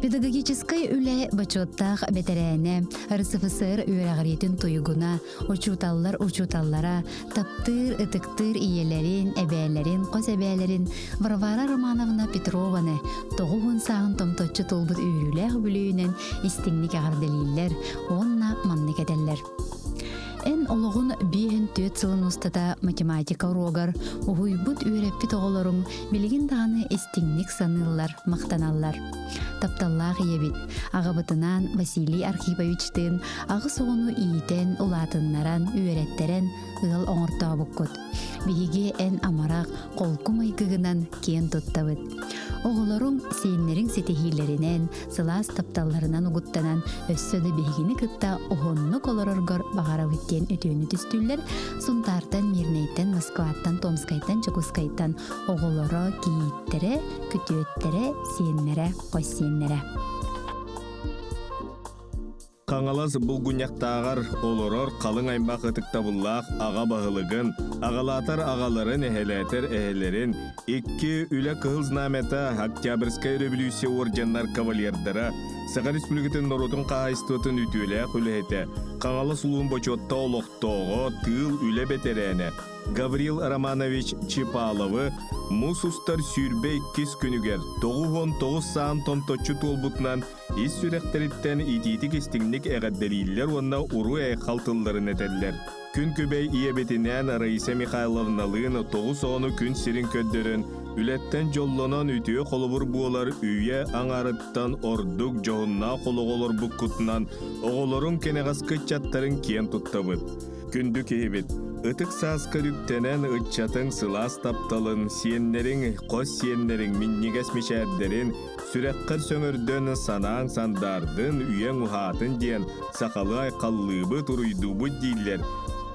Педагогической үле бачоттах бетерәне, РСФСР үерәгәритен туйгуна, учуталлара, таптыр, ытыктыр иелерин, әбәлерин, кос әбәлерин, Варвара Романовна Петрованы, тоғуын сағын томтотчы толбыт үйрүләг бүлүйінен истиңник ағарделилер, онна манны кәдәллер. Эн олығын бейін төт сылын устата математика урогар, угуйбут үйрәппит оғылырың билигин дағаны истиңник саныллар, мақтаналлар. Тапталлах ебит, ағабытынан Василий Архиповичтын ағы соғыну ийтен, улатыннаран, үйрәттерен ыл оңырта бұққыт. Биһиге эн амарақ қолкум айкығынан кен тұттабыт. Оғыларың сейінлерің сетехилерінен, сылас тапталларынан ұғыттанан өссөді бігіні кытта оғынны колороргор бағара өткен өтөні түстүллер, сұнтартан Мирнейтен, Москваттан, Томскайттан, Чекускайттан оғылары кейттері, күтөттері, сейінлері, қос сейінлері. Қаңалас бұл күняқтағар олорор қалың аймақ ытықтабыллақ аға бағылығын, ағалатар ағаларын әхелерін, икки үлі қығылзнамета Октябрьская революция орденнар кавалердара, Саға республикатын Норотын қағайстуатын үтілі құлығеті, қаңалас ұлын бочотта олықтоғы тыл үлі бетерәне, Гаврил Романович Чипаловы Мусустар сүйрбе 2 күнігер 9-9 саан томточу толбутнан ис сүректериттен итити кестиңник әғадделилер онна уру әйқалтылларын әтәллер. Күн көбей иебетінен Раиса Михайловналын 9-10 күн сирин көддерін үлеттен жоллонон үтіе қолыбыр буолар үйе аңарыттан ордук жоғынна қолығолар бұққытынан оғыларын кенеғасқы чаттарын кен тұттабыд. Күнді кейбет. Itıq saaska rüptenen ıtçatın sılaz taptalın, siyenlerin, qos siyenlerin, minniges mişerderin, sürekkar söngördön sanağın sandardın, üyen uhatın diyen, sakalı ayqallığıbı turuydubu diller.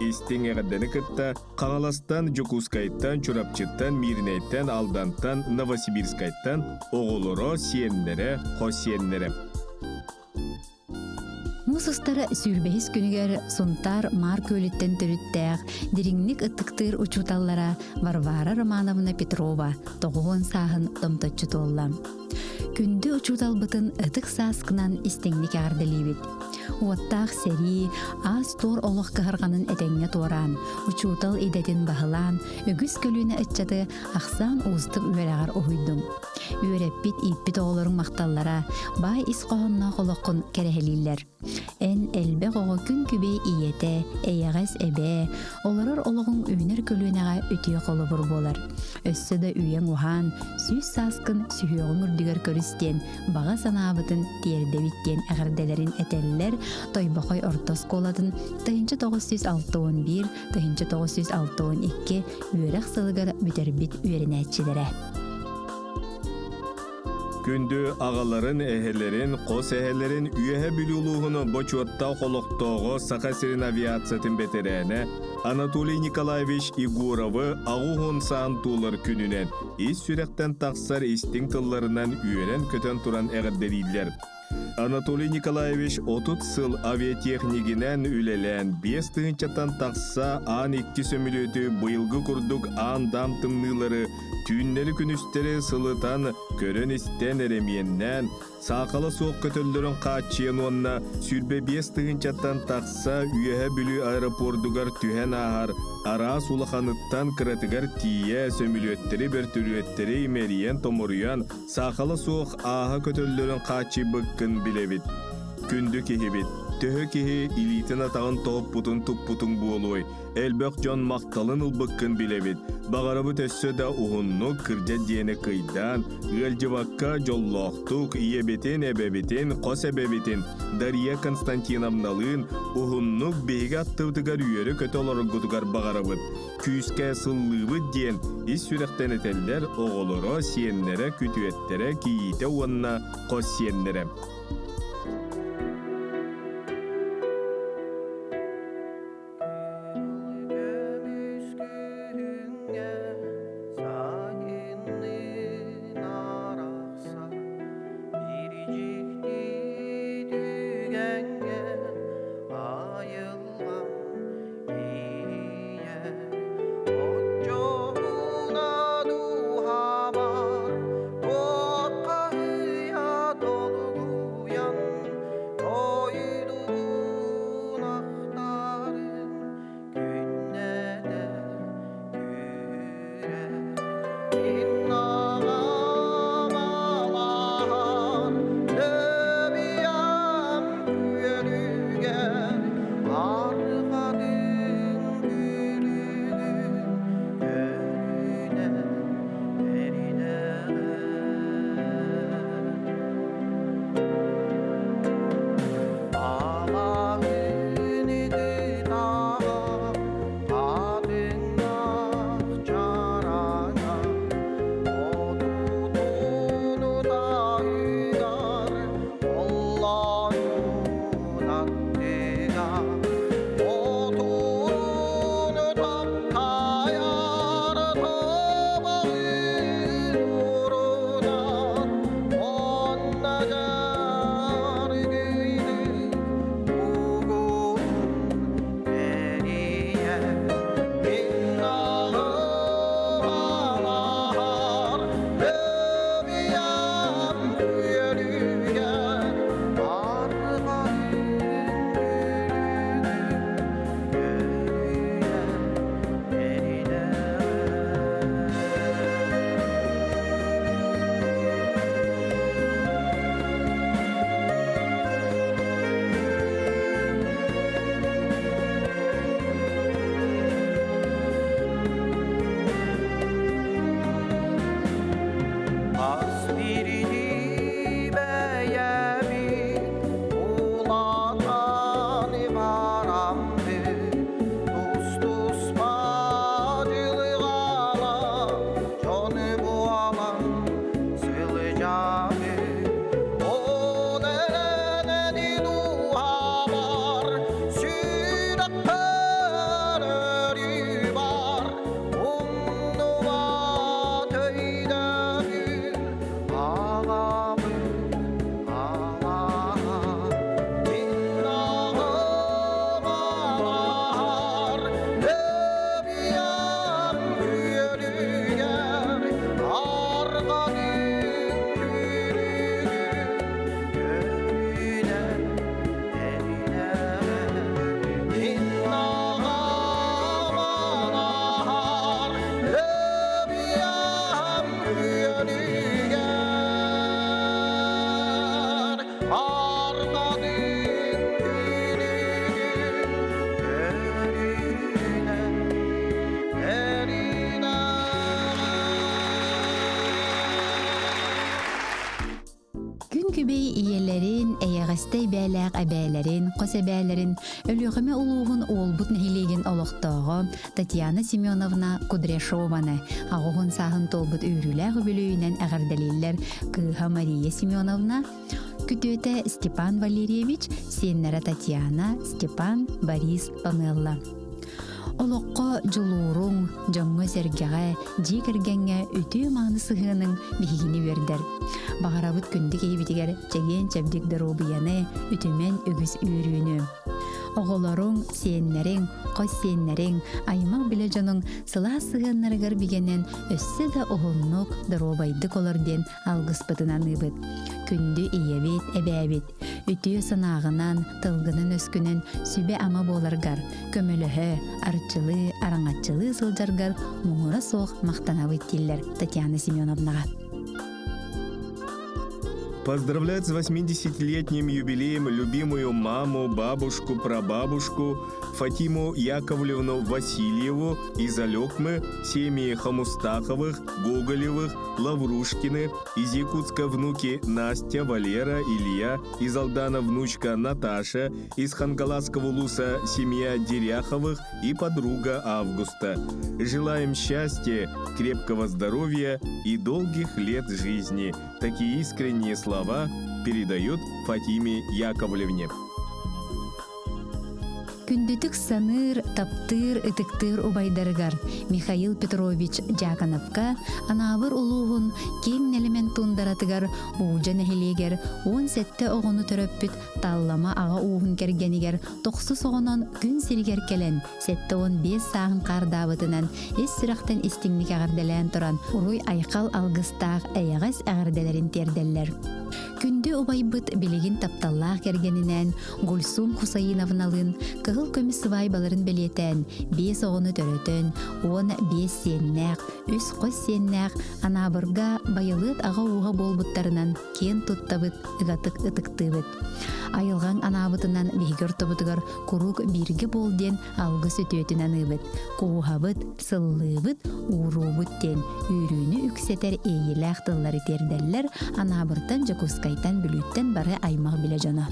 İstin eğerdeni kıtta, Qanalastan, Jokuskayttan, Çurapçıttan, Mirneyttan, Aldantan, Novosibirskayttan, oğuloro siyenlere, qos siyenlere. Мусустара сүрбехис күнігер сунтар мар көліттен түріттәқ, диринник ыттықтыр учуталлара Варвара Романовна Петрова тоғуын сағын томточу толлам. Күнді учутал бұтын ытық саскынан истеңник ағырдалибет. Уаттақ сәри, аз тор олық кығырғанын әтәңе торан, учутал идетін бағылан, үгіз көліні үтчаты ақсан уыстып үйерағар ойдым. Үйереппит иппит оғылырың мақталлара, бай ис қоғынна қолыққын кәрәхелілер. Эн әлбе қоғы күн күбей иеті, әйәғәс әбе, оларыр олығың үйнер көлінеға үтіе қолы бұр болар. Өссіді үйен ухан, сүз саскын сүйеғын үрдігер көрістен, баға санабытын тердевіттен әғірделерін әтәлілер, тойбақой ортос қоладын 1961, 1962 үйерек сылығыр бүтербіт үйерінәтчілері. Күнді ағаларын, әхелерін, қос әхелерін үйеhe білулуғыны бочуатта қолықтоғы Сақасырын авиациятын бетерәне Анатолий Николаевич Игуровы ағуғын саан тулар күнінен ис сүректен тақсар истің тылларынан үйерен көтен туран әғірдерилер. Анатолий Николаевич 30 сыл авиатехнигинен үлелен 5 тыгынчаттан тақса Ан-2 сөмілөті бұйылғы күрдік ан-дам тымнылары түйіннері күністері сылытан көрін істен әремиеннен сақалы соқ көтөлдерін қатчиен онна сүрбе 5 тыгынчаттан тақса үйеhe бүлі аэропордугар түхен ағар ара сулаханыттан кыратыгар тие сөмілөттері бір түреттері имериен томуруян сақалы соқ аға көтөлдерін қатчи бұққын білебет. Күнді кехебет. Төхі кехе илитін атағын тоғып бұтын тұп бұтын болуай. Әлбәқ жон мақталын ұлбыққын білебет. Бағарабы төссі да ұғынны кірде дені қайдан, ғалжываққа жоллоқтық, иебетен, әбәбетен, қос әбәбетен, Дария Константиновналын ұғыннық бейгі аттывдығар үйері көті олары ғұдығар бағарабыд. Күйіске сыллығы ден, ис сүректен етелер оғылыры, сиенлері, күтуеттері, кейіте уанна қос сиенлері. Dolu күбей иелерин, эйәгәстей бәләк әбәләрин, косәбәләрин, өлүгеме улуғын олбут нәһилеген олоқтоғы Татьяна Семеновна Кудряшованы, ағуғын сағын толбут үйріләғі бүлүйінен әғірдәлелер Кыха Мария Семеновна, күтөте Степан Валерьевич, сеннері Татьяна, Степан, Борис, Памелла. Олоққа жылуырың, жоңғы сәргеға, жекіргенге өті маңы сығының бігіні бердер. Бағарабыт күнді кейбетігер чәген чәбдік дұробияны, үтімен үгіз үйрүйіні. Оғыларың, сеннерің, қос сеннерің, аймақ біле жоның сыла сығынларығыр бігенен өссі да оғылнық дұробайдық олардың алғыспытынан ұбыт. Күнді иебет, әбәбет, үтіе санағынан, тылғының өскінін сүбе ама боларғар, көмілігі, арчылы, араңатчылы сылжарғар, мұңыра соқ мақтанабыт келер Татьяна Семеновнаға. Поздравлять с 80-летним юбилеем любимую маму, бабушку, прабабушку Фатиму Яковлевну Васильеву из Алекмы, семьи Хамустаховых, Гоголевых, Лаврушкины, из Якутска внуки Настя, Валера, Илья, из Алдана внучка Наташа, из Хангаласского улуса семья Деряховых и подруга Августа. Желаем счастья, крепкого здоровья и долгих лет жизни. Такие искренние слова передают Фатиме Яковлевне. Күндүтүк саныр, таптыр, ытыктыр убайдаргар Михаил Петрович Джакановка анабыр улуғын кең нелемен тундаратыгар уужа нәхилегер 17 оғыны төрөппүт таллама аға уғын кергенигер 9 оғынан күн сиргер келен 7-15 сағын қардабытынан ес сүрақтен истиңник ағырделен тұран уруй айқал алғыстақ әйәғас ағырделерін терделлер. Күнді убайбыт билигин тапталлаах кергенинен Гульсум Хусаиновналын кығыл көміс сывайбаларын білетен 5 оғыны төрөтөн 15 сеннәк, 3 қос сеннәк анабырга байылыт аға уға болбуттарынан кен туттабыт ыгатык ытыктыбыт. Айылған анабытынан бейгір тұбытығар күрік бірге болден алғы сөтөтінен ұбыт. Қуғабыт, сыллыбыт, урубыттен үйрүйіні үксетер эйілі ақтылары терделлер анабыртан жакускайтан бүліттен бары аймақ біле жана.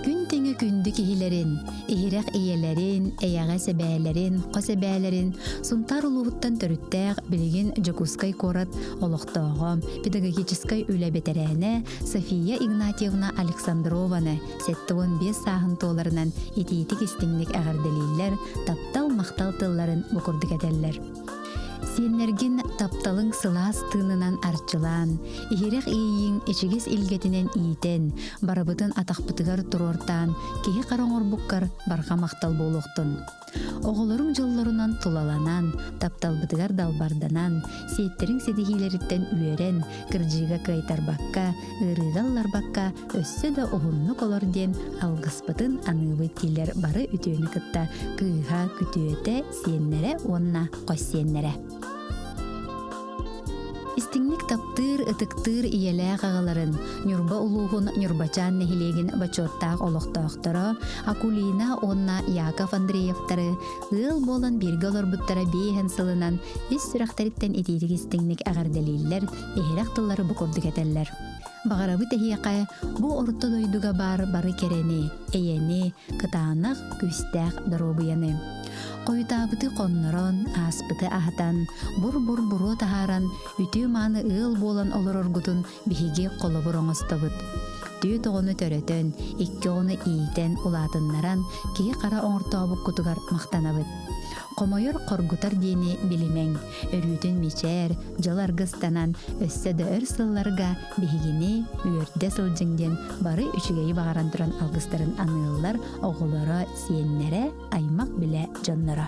Күн теңі күнді кихилерин, ихирек иелерин, эяға себәлерин, қосебәлерин, сунтар улуғыттан төріттәғ білген Джакускай корат олықтауға, педагогическай үлі бетерәне София Игнатьевна Александрованы 7-15 сағын толарынан етейтік істіңдік әғірделейлер, таптал мақтал тылларын бұқырдық әдәллер. Сеннерген тапталың сылас тынынан арчылан, ихирек ийин эчигес илгетинен иитен, барабытын атақпытыгар турортан, кеһи қароңорбуккар барға мақтал болуқтын. Оғылырың жылларынан тулаланан, тапталбытыгар далбарданан, сейттерің седихилеріттен үйерен, кыржыға кайтарбакка, ырыгалларбакка, өссі да оғыннық оларден алғыспытын аныбы тилер бары үтөні кытта, кыға күтөте сеннере онна қос сеннере. Истиңник таптыр, ытыктыр иелә қағаларын, нюрба улуғын нюрбачан нәхилеген бачоттақ олықтақтары, Акулина онна Яков Андреевтары, ыл болан бергі олар бұттара бейхен сылынан, ес сүрақтарыттен етейдік истиңник ағарделейлер, ехерек тыллары бұқырдық әтәллер. Бағарабы тәхияқай, бұ орты дойдуға бары керені, әйені, кытанақ, күстәқ дұробыяны. Қойытабыты қоннырон, аспыты ахатан, бұр-бұр-бұро тахаран, үті маны ыл болан олар оргутын бігеге қолы бұрыңыстабыт. Түйі тоғыны төрөтөн, 2 оғыны ийтен улатыннаран, кей қара оңыртабық күтігар мақтанабыт. Қомойыр қоргутар дейіне білімең, өрүтін мечер, жыларғыстанан, өсседі өр сылларға бігене, үйерде сылжыңден бары үшігейі бағаран тұран алғыстарын анылар, оғылары, сиеннері, аймақ біле жонлары.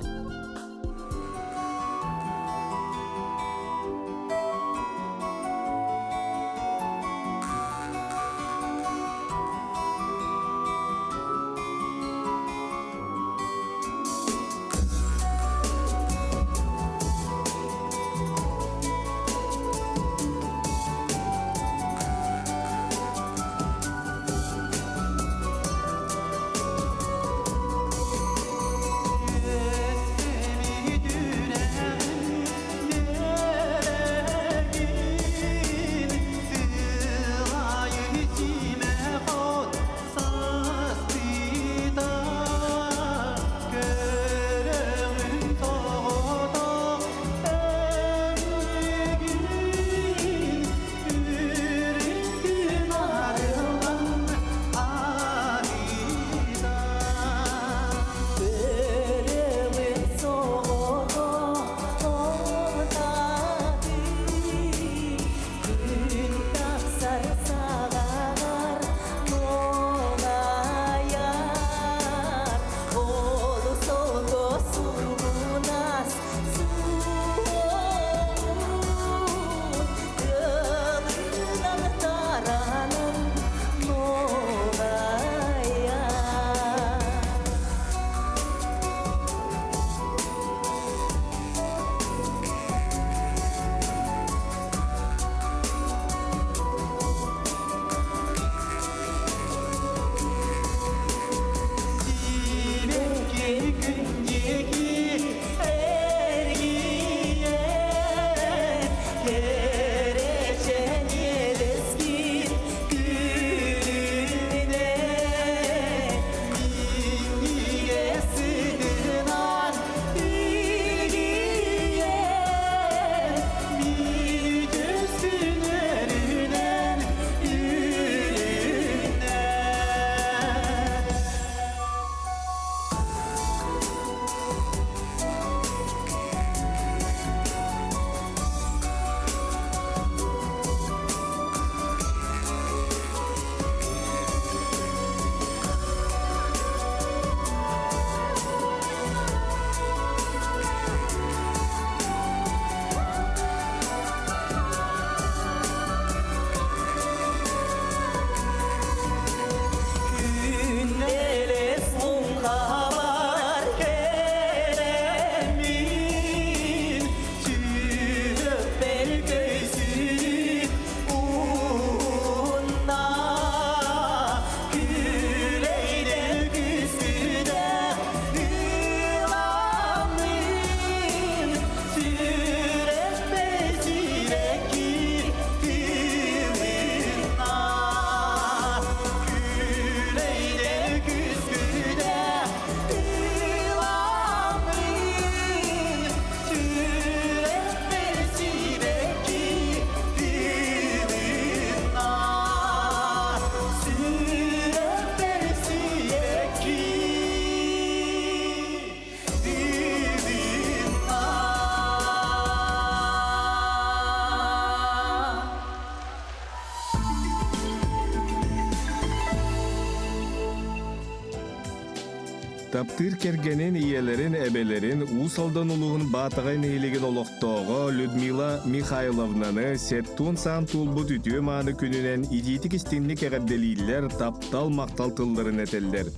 Таптыр кергенин иелерин эбелерин усалдан улугун батагай нейлеген олоқтоого Людмила Михайловнаны септун саан тулбут үтүө мааны күнүнен идитик истинник эгерделииллер таптал мактал тылларын этеллер.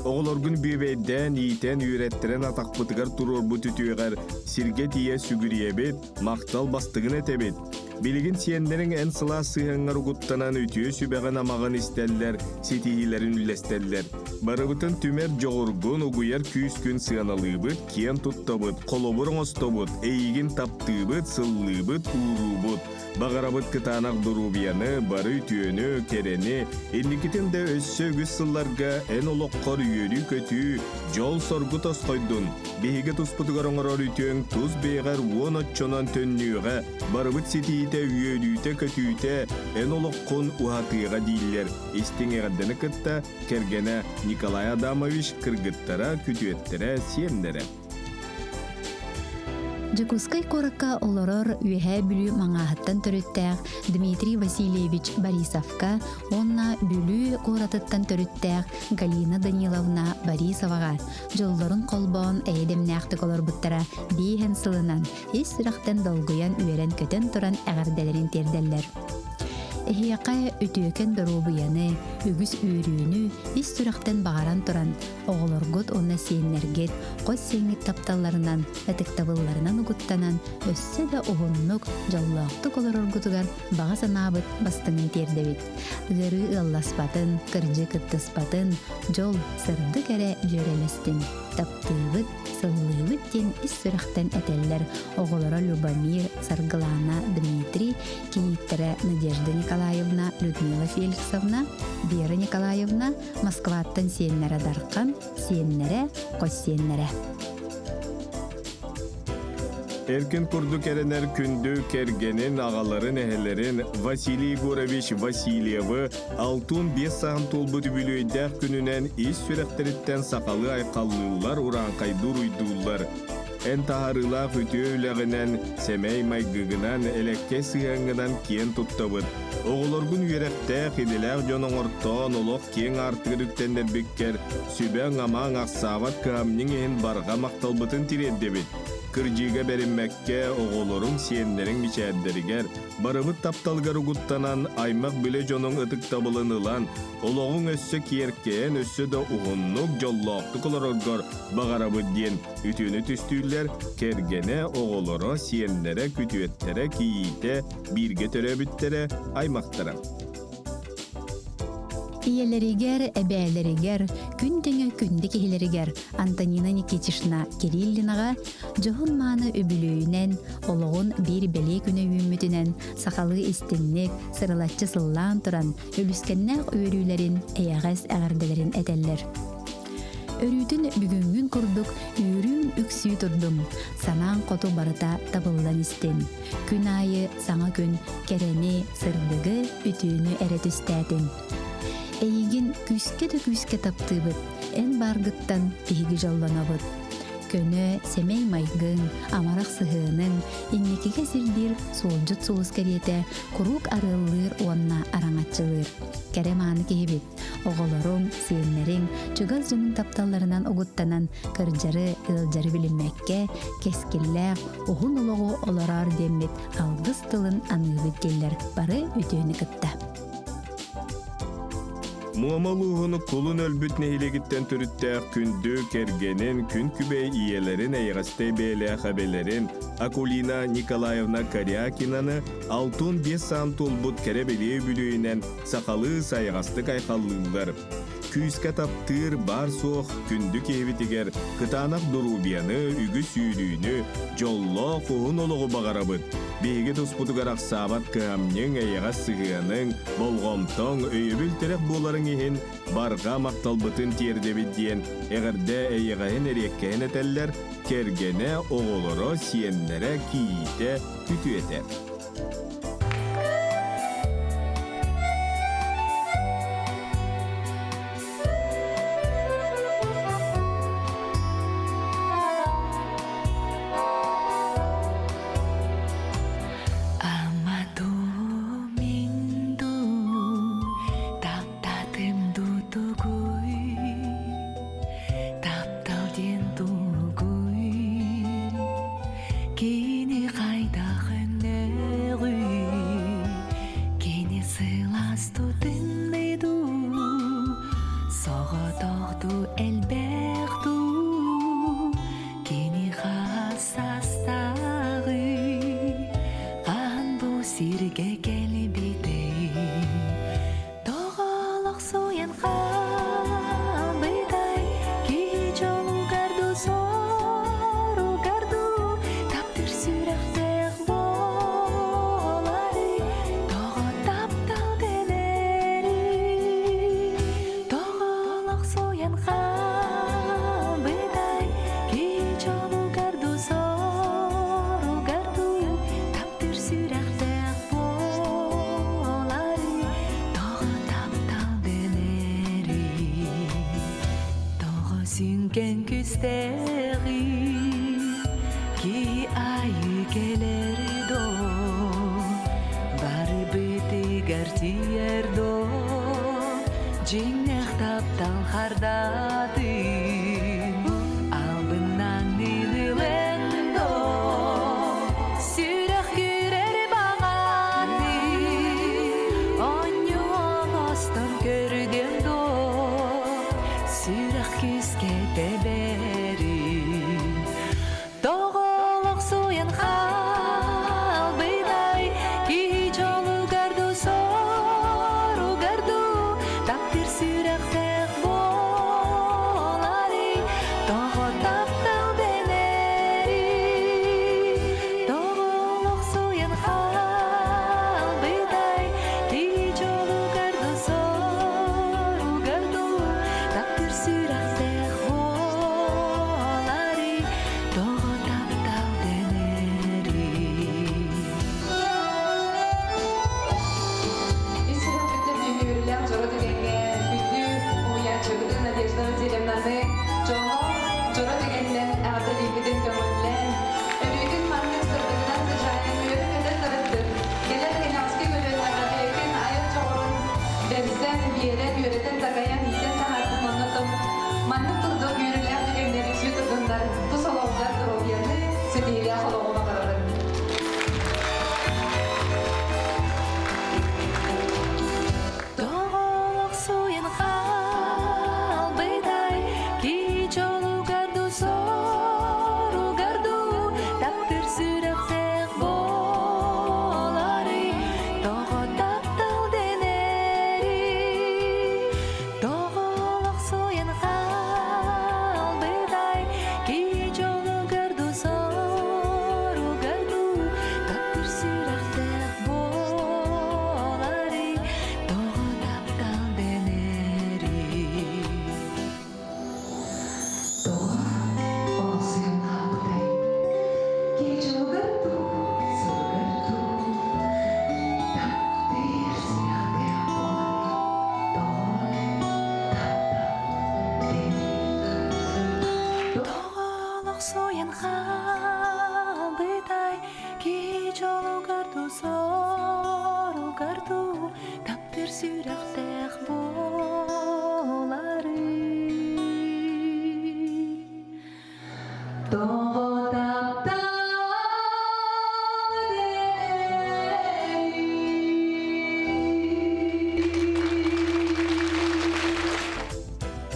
Оголоргун бүйбейден иитен үйреттирен атакпытыгар турорбут үтүөгер сирге тие сүгүриебит, мактал бастыгын этебит. Билигин сиендерин эн сыла сыһыңар угуттанан үтүө сүбэгэн амагын истеллер, ситиилерин үллестеллер. Барыбытын түмер жоғыргун угуяр күүскүн сыаналыыбыт, киен туттабыт, колобур оңостобыт, эйигин таптыыбыт, сыллыыбыт, уурубут. Багарабыт кытаанак дурубияны, бары үтүөнү, керени, энникитин де өссө үгүс сылларга эн олоккор үйөрү көтүү, жол соргу тоскойдун. Биһиге туспутугар оңорор үтүөң туз бейгар уон отчонон төннүүга, барыбыт ситиите үйөрүүте көтүүте, эн олоккун ухатыыга дииллер. Истиңегардыны кытта кергене Николай Адамович кыргыттара, күтүеттере, сиемдере. Жакускай коракка олорор үйәһә бүлү маңаһыттан төрүттәк Дмитрий Васильевич Борисовка, онна бүлү коратыттан төрүттәк Галина Даниловна Борисовага, жоллорун колбон эйдемнәхтик олорбуттара бейһен сылынан, ис сырахтан долгуян үйәрен көтөн туран әгәрдәлерин терделлер. Эхияқай үтүөкен дорубуяны, үгүс үйрүүнү, ис сүрақтен бағаран туран, оғылоргут онна сиеннергет, қос сиеңит тапталарынан, этиктабылларынан угуттанан, өссө да уғыннук, жоллақты колороргутугар баға санабыт бастыңын тердебит. Гыры ылласпатын, кыржы кыттыспатын, жол сырды кәрі жөрелестин. Таптыыбыт, сыллыыбыт ден ис сүрақтен әтеллер, оғылора Любомир, Саргылана Дмитрий, кииттері Надежда Николаевна, Людмила Феликсовна, Вера Николаевна, Москваттан сиеннері дарқан, сиеннері, қос сиеннері. Эркин курду керенер күндү кергенин агаларын эхелерин Василий Егорович Васильевы алтун 5 саам тулбут бүлөйдәк күнүнен ис сүректериттен сакалы айкаллуулар уранкайдур уйдуулар. Эн тахарыла хүтөөлөгүнен семей майгыгынан элекке сыяңынан киен туттабыт. Оголоргун үйректе хиделер жоноңортон олох кең артыгырыктендер беккер сүбәң амаң аксабат камнин эн барга макталбытын тиреддебит. Кыржыга беринмекке оголорун сиеннерин мичээддеригер, барыбыт тапталгар угуттанан аймак биле жоның ытык табылын ылан, ологун өссө киеркеен өссө да угуннук жоллоқты колороргор багарабыт диен үтүүнү түстүүлер кергене оголоро сиеннере күтүеттере киите бирге төрөбүттере аймактара. Иелеригер, эбээлеригер, күн теңе күнді кехилеригер Антонина Никитишна Кириллинага жоғын мааны өбүлүүнен, ологун бир беле күнө үйүмүтүнен, сакалы истинник, сырылатчы сыллаан туран, өлүскеннәк үйрүүлерин, эягас әгәрделерин этеллер. Өрүүтүн бүгүнгүн курдук үйрүүм үксүү турдум, санаан коту барыта табылдан истин. Күн айы, саңа күн, керени, сырдыгы, үтүүнү эретүстәтин. Эйигин күскө таптыбыт, эн баргыттан биһиги жолланабыт. Көнө семей майгын, амарак сыһыынын, инникиге сирдир солжут соус керете, курук арыллыр уанна араңатчылыр. Керем аны кehibit, оголорун, сиеннерин, чугаз жонун тапталларынан угуттанан кыржары, ылжары билинмекке, кескиллер, ухун улогу олорар деммит, алдыс тылын аныбыт келлер, бары үтөөнү кытта. Муамалуғыны кулун өлбүт нехилегиттен түріттәк күнді кергенин күн күбей иелерин эйгастай бейле хабелерин Акулина Николаевна Корякинаны алтун 5 саам тулбут керебеле бүлөйінен сақалы сайғастык айқаллылар. Күйіске таптыр бар соқ күнді кебетігер кытанақ дұрубияны, үгі сүйдүйіні, жолло қуын олығы бағарабыт. Бейге тұспутығар ақсабат кәмнен әйіға сығыяның болғамтың өйбіл терек боларын ехін барға мақталбытын тердебет дейін әғірді әйіғайын әреккәйін әтәллер кергене оғылыры сиенлері кейіте күті етер. Ыластутынныйду, соғытоқту әлбәқту, кені хассастағы, қан бұ сирге кәлбетей, тоғалық суян қалбыдай, ки жолу гарду сору гарду, таптыр сүрәқтәқ болары, тоғы таптал денері, тоғалық суян қалбыдай, ки жолу гарду сору гарду, таптыр сүрәқтәқ болары, тоғы таптал денері, тоғы сүнген күстері, ки айы келер до, бары бити гартиер до, жиннех таптал хардаты, албынан нилилен до, сүрәх күрер бағаны, оню олостон көрген до, сүрәх күске тебери, тоғылық суян қалбыдай, ки жолу гарду сору гарду, таптыр сүрәқтәқ болары, тоғы таптал денері, тоғылық суян қалбыдай, ки жолу гарду сору гарду, таптыр сүрәқтәқ болары, тоғы таптал денері. Институттер бүймүрлер жора дегенге күндү уя чөгүдүн Надежда Зелемнаны жора дегеннен ағды либидин көмөллен өрүйтін манның сырдыгынан сыжайын үйөрүмөден тарыттыр. Келер генавски көлөллерді бейкен айыр жоғырын дәрістен биелен үйөретін тағаян итен тағатын оннатым. Манның тұрдық үйрілер дегенleri сүй тұрдындар тұс олаудар дұровияны сетейлі қолауыма қарарын. Тоғылық суян қалбыдай, ки жолу гарду сору гарду, таптыр сүрәқтәқ болары, тоғы таптал денері, тоғылық суян қалбыдай, ки жолу гарду сору гарду, таптыр сүрәқтәқ болары, тоғы таптал денері. Тоғылық суян қалбыдай, ки жолу гарду сору гарду, таптыр сүрәқтәқ болары. Тоғы таптал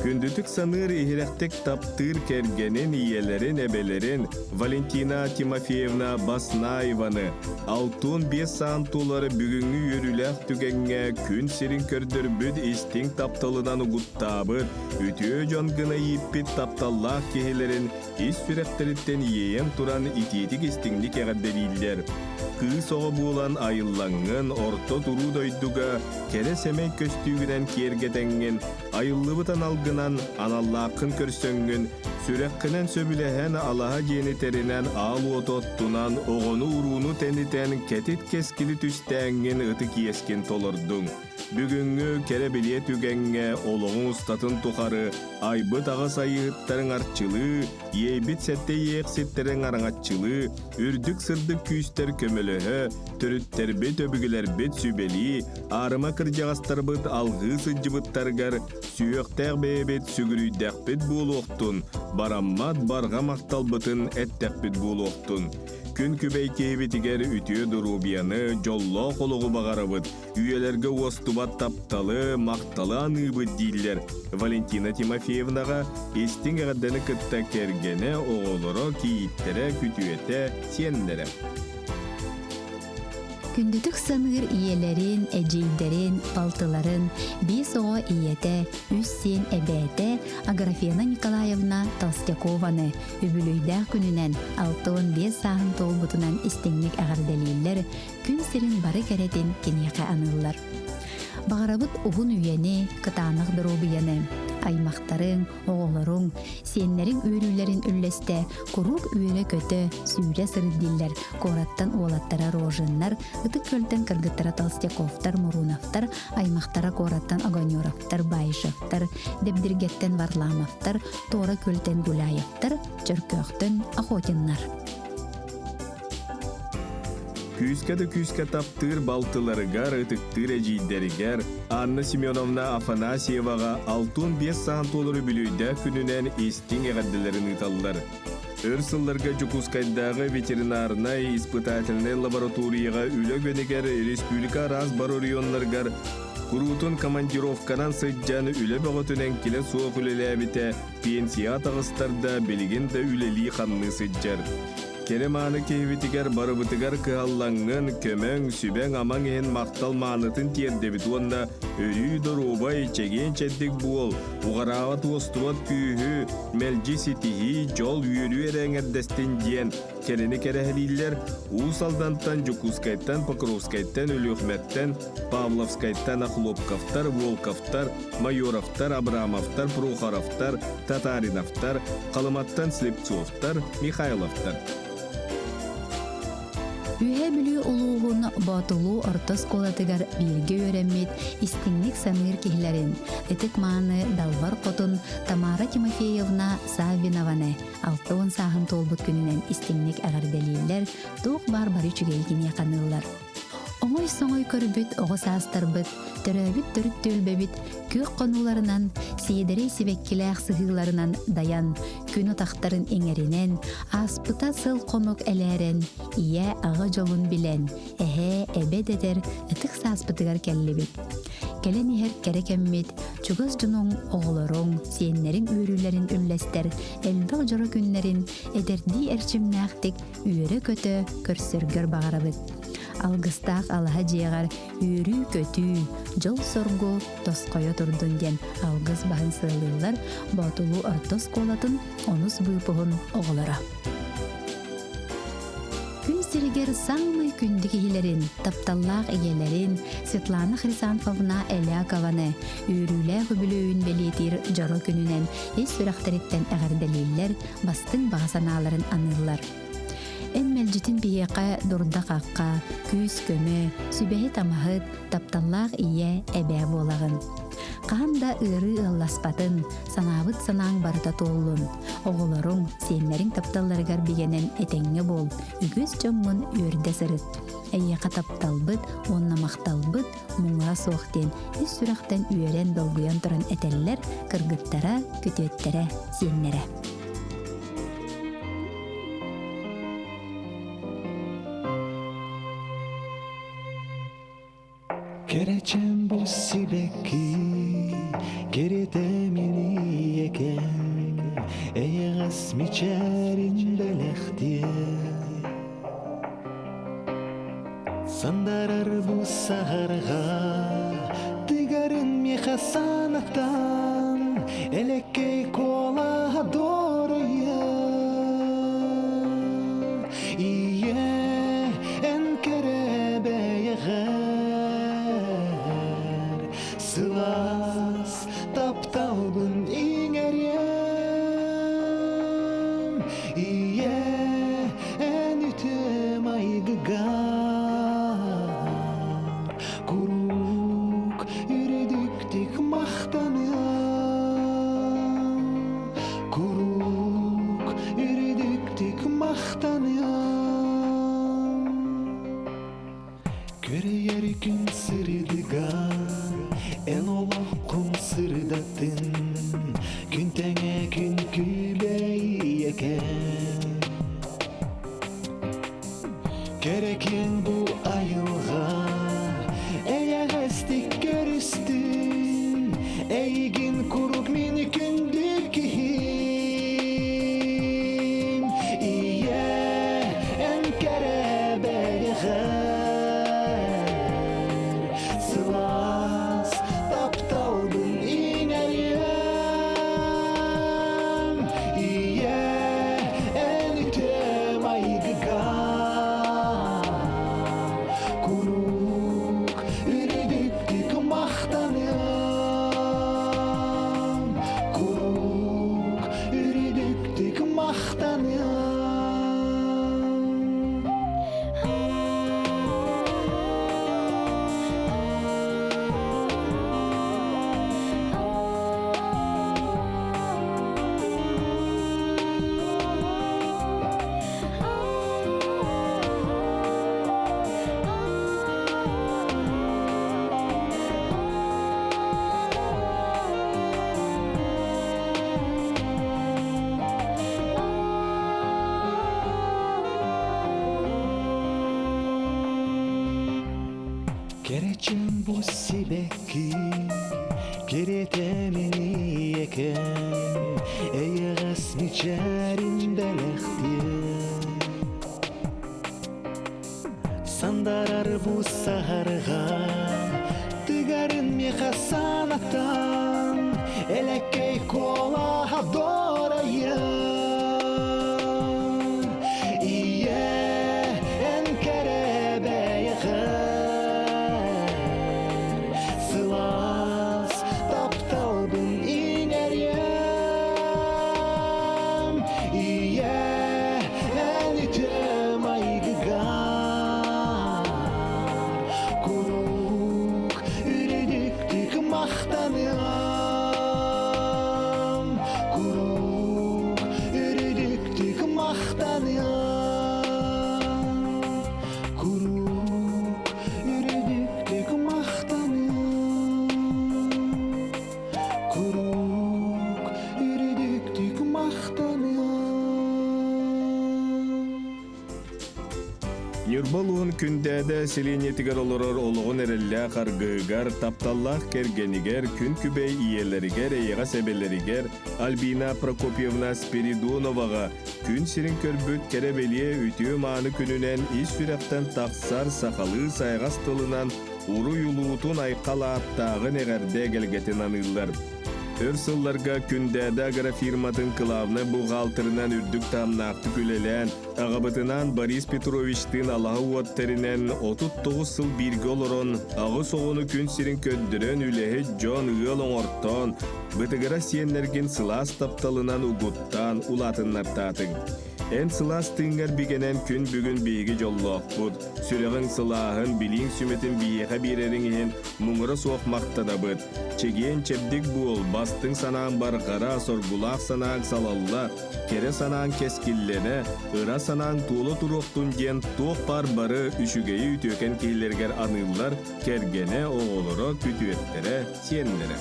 Күндүтүк саныр ихиректек таптыр кергенин иелерин эбелерин Валентина Тимофеевна Баснаеваны алтын 5 сантулары бүгүнгү үйөрүләк түгенге күн сирин көрдөрбүт истиң тапталынан угуттабыт үтүө жон гына иппит тапталлах кехелерин ис сүректериттен иеен туран итиетик истиңдик эгердериллер. Кыз оғы буолан айыллаңын орто туру дойдуга кере семей көстүүгүнен кергетенген айыллыбытан алгынан аналлаақын көрсөңгүн сүреккінен сөбілehen алаha жиенитеринен ал ототтунан оғону уруну тенитен кетит кескили түстәңгин ыты киескен толордуң. Бүгүнгү кере билие түгенге олоғун устатын тухары айбыт ага сайыттарын арчылы, ейбит сетте еқситтерин араңатчылы, үрдүк сырдык күйістер көмөлөһө, төрүттербит өбүгүлербит сүбели, арыма кыржагастарбыт алгы сыджыбыттаргар сүйөктәк бейбит сүгүрүйдәкбит буолуқтун, бараммат барга макталбытын әттәкбит буолуқтун. Күн күбей кебетигер үтüе дурубияны жолло колугу багарабыт. Үйелерге остубат тапталы, макталы аныбыт диллер. Валентина Тимофеевнага эстиң гадданы кытта кергене оголоро кийиттере күтүете сеннере. Күндүтүк саныр иелерин, эжейдерин, балтыларын, бес оға иете, үссен эбээте Аграфена Николаевна Толстякованы үбүлүйдә күнүнен 6-5 сағын толбутунан истеңник ағарделейлер күн сирин бары керетин кенеқе анылар. Бағарабыт уғын үйені, кытанық дробияны, аймақтарың, оғыларың, сенлерің өрүлерін үллесте, құрук үйелі көті, сүйре сырыддиллер, кораттан олаттара рожынлар, ытык көлтен кыргыттара Толстяковтар, Муруновтар, аймақтара кораттан Огонёровтар, Байышевтар, Дебдиргеттен Варламовтар, Тора көлтен Гуляевтар, Чөркөқтен Охотиннар. Күскә таптыр балтыларыгар, ытыктыр эжийдеригер, Анна Семеновна Афанасьевага 6-5 саан толыры бүлүйдә күнүнен эстиң эгадделерин ыталлар. Өрсылларга Жукускайдагы ветеринарный испытательный лабораторияга үлөгөнегер республика раз бар районларгар Курутун командировканан сыджаны үле бөгөтүнен келе суок үлеләбите пенсия тагыстарда белигинде үлели ханны сыджар. Кереманы кебетигер барыбытыгар кыаллаңын көмөң сүбең амаң ен мактал маанытын тиердебит онда өрүй дорубай чеген чеддик буол угарават остубат күйүхү мелжи ситихи жол үйөрү эреңердестен диен келени керехилиллер Усалдантан Жукускайттан Покровскайттан Өлөхметтен Павловскайттан Ахлопковтар Волковтар Майоровтар Абрамовтар Прохоровтар Татариновтар Калыматтан Слепцовтар Михайловтар. Үйе бүлі улуғын батылу ортос колатыгар бирге өремет истинник саныр кихлерин, этик мааны далбар котун Тамара Тимофеевна Савинованы 6 сағын толбут күнінен истинник ағарделейлер тоқ бар-бары чүгейгін яқанылар. Оңой-соңой көрбіт, оғыс астарбыт, төрөбіт төрүт төлбебіт, көк қонуларынан, сейдерей сибеккіләқ сығыларынан даян, күн отақтарын еңерінен, аспыта сыл қонук әләрен, ие аға жолын білен, әбе дедер, ытық саспытығар кәллебіт. Келен ихер керекеммет, чугыз жунуң оғылырың, сиеннерин үйрүлерин үллестер, элбақ жоры күннерин, эдерди әрчімнәқтік, үйірі көті, көрсіргір бағарабыт. Алгыстақ алаға жеғар үйрі көтü, жол соргу тосқойо турдун ден алгыз бағын сылылар батулу ортос колатын онус бұйпығын оғылара. Күн сиригер саңмай күндігілерін, тапталлақ егелерін Светлана Хрисанфовна Элякаваны үйрүлі хүбілөйін белетир жоро күнінен ес сүрақтареттен әғарделейлер бастың бағасаналарын анылар. Эн мелжитин бияқа дурда қаққа, күз көмі, сүбәйі тамахыт, тапталлақ ие әбә болағын. Қағанда ыры ылласпатын, санабыт санаң барыта толлун. Оғыларың, сенлерің тапталларғар бігенен әтеңе бол, үгіз жоңын өрді сырыт. Әйеқа тапталбыт, онна мақталбыт, мұңыра соқтен, үс сүрақтен үйерен долгуян тұран әтеллер, кыргыттара, күтеттері, сенлері. Kerečem bu sibeki, keretemini eken, eğes miçerin belekti. Sandarar bu saharga, tigarın mi hasanatan, elekke kola doğruya. İye en kerebeye Sıvas taptalbın ineryen İye en ütem aygıgar Kuruk üredüktik mahtanıyan Kuruk üredüktik mahtanıyan Köreyer gün sırdıgan En olaq kum sırdatın Gün tenge gün kübey eken Keretemini yeken Eyeğes biçerin belektir Sandarar bu saharga Tıgarın meha sanatan Elekey kola dorayır İye en kerebe yıkır Sılas taptalbın iner yem İye en ütüm aygıgar Kuruk ürüdüktük mahtanım Kuruk ürüdüktük mahtanım Kuruk ürüdüktük mahtanım Kuruk ürüdüktük mahtanım Нюрбалуун күндәдә селенетигер олорор олугун эреллә каргыгар тапталлах кергенигер күн күбей иелеригер эйга себелеригер Альбина Прокопьевна Спиридоновага күн сирин көрбүт керебелие үтүү мааны күнүнен ис сүрәктен таксар сакалы сайгас тылынан уру юлуутун айкалааттагы негерде келгетин аныллар. Өрсылларга күндәдә агрофирматын кылавны бухгалтерынан үрдүк тамнақты күлелән, ағабытынан Борис Петровичтин алағы уаттеринен 39 сыл бирге олорон, ағы соғыны күн сирин көддірен үләхі Джон Үйел оңортон, бытыгыра сиенлерген сылас тапталынан угуттан улатыннар татың. Эн сылас тыңгар бигенен күн бүгін бейгі жоллоқ бұд. Сүрեղін сылағын билин сүметін бейеға береріңен мұңыры соқ мақтада бұд. Чеген чепдік бұл, бастың санаң барғара, соргулақ санаң салалла, кере санаң кескіллене, ыра санаң туылы тұруқтың ден тоқ бар бары үшігейі үтөкен кейлергер анылар, кергене оғылыры күтуеттере сенлері.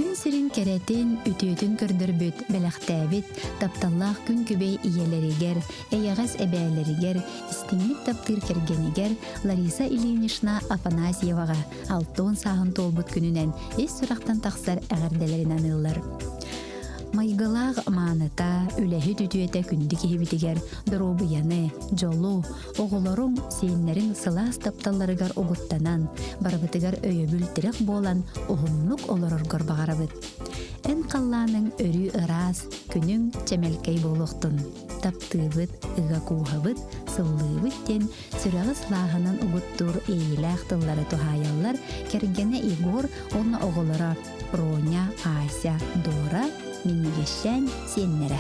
Күн сирин керетин үтүөтүн көрдөрбүт белэхтээбит тапталлаах күн күбей иелеригер, эйягас эбээлеригер, истиңник таптыр кергенигер Лариса Ильинична Афанасьевага 6 саахын толбут күнүнен эс сурактан таксар эгерделерин аныллар. Майгалаах maaныта, үлэхи түтүөтэ күндү киһибитигер, доробуяны, жолу, оголоруң сииннерин сылаас тапталларыгар огуттанан, барабытыгар өйөбүл тирек болан оһуннук олороргор багарабыт. Эн қалланың өрү ырас, күнүң чемелкей болуқтун. Таптыыбыт, ыга куухабыт, сыллыыбыт тен сүрәгыс лааһынан угуттур эйилээх тыллары тухаяллар кергене Игор, онна оголора Роня, Ася, Дора, Минигещен, сеннере.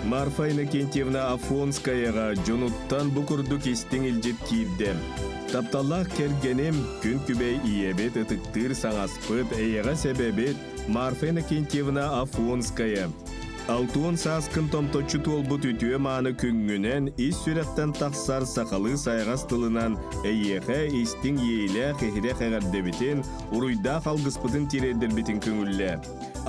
Марфа Иннокентьевна Афонскаяға жонуттан бұкурдук истиң илжит киирдем. Тапталлах кергенем күн күбей иебет ытыктыр саңаспыт эйеға себебет Марфа Иннокентьевна Афонская. 6 саскын томточу толбут үтүө мааны күнгүнен ис сүрәттен тақсар сақалы сайғас тылынан эйеға истиң ейле хехире хегардебитин уруйда қалгыспытын тиредербитин күңүлле.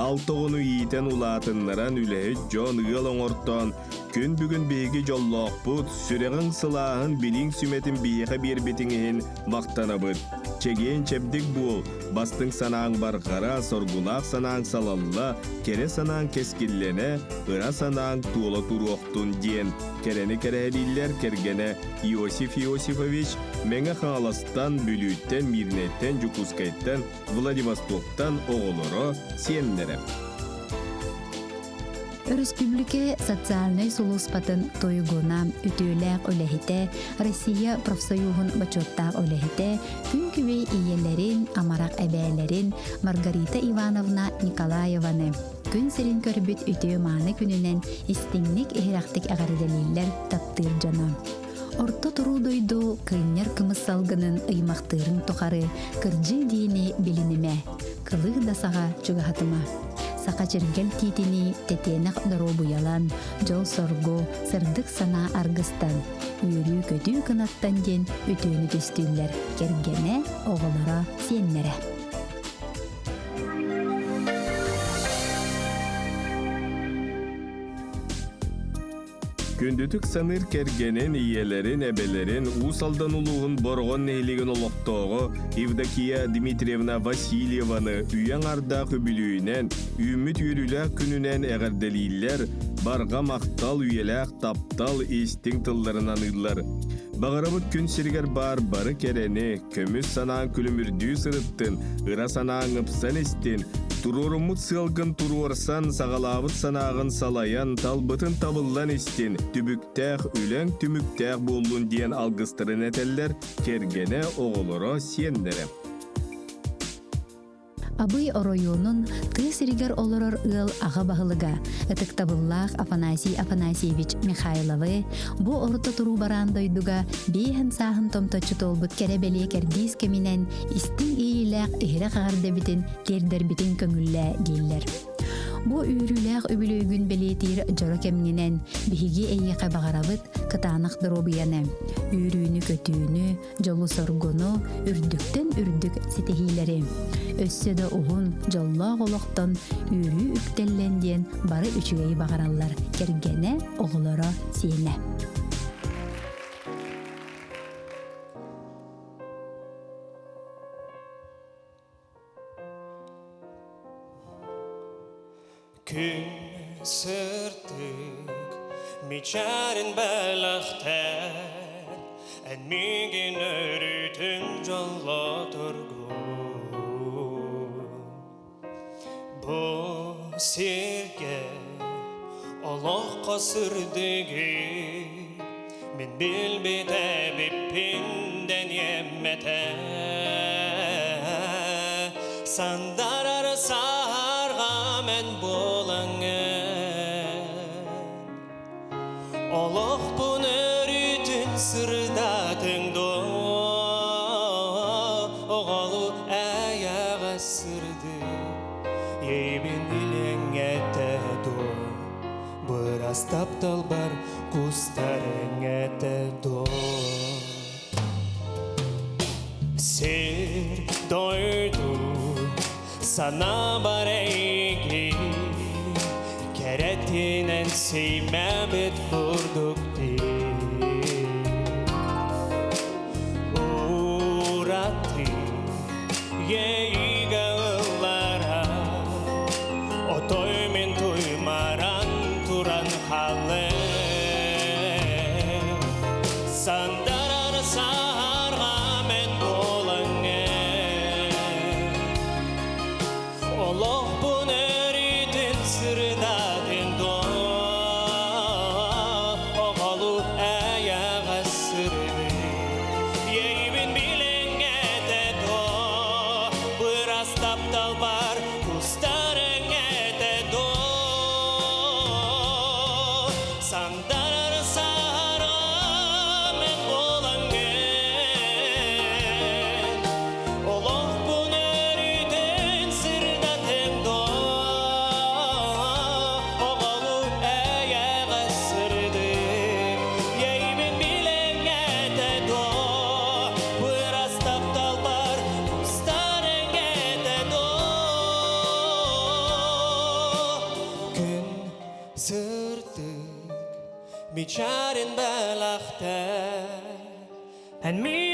6 иитен улаатыннаран үлэхи Джон Үйел оңортон күн бүгін бейги жоллоқпут сүрեղін сылағын билин сүметин бейеға бербетіңін мақтанабыт. Чеген чепдік бұл, бастың санаң барғара, соргулақ санаң салалла, кере санаң кескіллене, ыра санаң туылы туруқтун ден. Керені керелілер кергене Иосиф Иосифович меңе қағаластан, бүлүйттен, мирнеттен, Жукускайттан, Владивостоктан оғылыры сенлері. Республика социальный сулуспатын тойгуна үтүөлээх олэхите, Россия профсоюзун бачоттаах олэхите, күн күбей иелерин, амарак эбээлерин Маргарита Ивановна Николаеваны күн сирин көрбүт үтүө мааны күнүнен истиңник эхирактик агарделиллер таптыр жана. Орто туруу дойду кыйнер кымыс салгынын ыймактырын тухары кыржы диини билиниме, кылык да сага чугахатыма. Сақа чергел титини тетенақ доробуялан, жол сорго, сырдык сана аргыстан, үйрүү көтүү кынаттан ден үтүүнү түстүллер, кергене оғылара сеннере. Күндүтүк саныр кергенин ийелерин, эбелерин, усалдан улуғын борғон нейлеген олоқтоғы Евдокия Дмитриевна Васильеваны үйен ардақ үбілуінен, үміт үйріләк күнінен әғірделейлер, барға мақтал үйеләк таптал естің тылларынан ұйлар. Бағарабыт күн сиргер бары керені, көміс санаан күлімірдүү сырыттын, ыра санаан ыпсан істін, турурумут сылгын туруорсан, сағалабыт санағын салаян, талбытын табыллан істін, түбіктәқ, үләң түміктәқ болуын диен алгыстырын әтеллер, кергене оғылыра сиенлері. Абый оройонун тыыс иригер олорор ыл аға бағылыга, ытык табыллах Афанасий Афанасьевич Михайловы, бу орта туру баран дойдуга бейхін сағын томточу толбут керебеле кердис кеминен истин ийләк ихре қағарды бітін кердер бітін көңіллә гейлер. Бу үйрүләк өбілөйгүн белетир жоро кемненен биһиги эйеқе бағарабыт кытанық дробияны, үйрүүнү көтүүнү, жолу соргону, үрдүктен үрдүк сетехилери. Өссөдө уғын жоллоқ олоқтон үйрүү үктелленден бары үчүгей бағараллар кергене оғылары сиене. Күн сыртык мичарин бәләхтән ән миген өрүтін жолла тұргун Бу сирге олоқ қасырдыги мен білбеті біппінден еммәті сандар арысарға мен Олох бун өрүтүн сырдатын до Оғалу аяға сырды Ебін илен әті до Бұрас таптал бар кустарын әті до Сер дойду сана бар әйгі Keretinen seymebet vurduk Uğrattı yeğağılara O toymen tuymaran turan halle Sandarar sarga men bolange Allah bunu eritin sırda Micharin belachte and me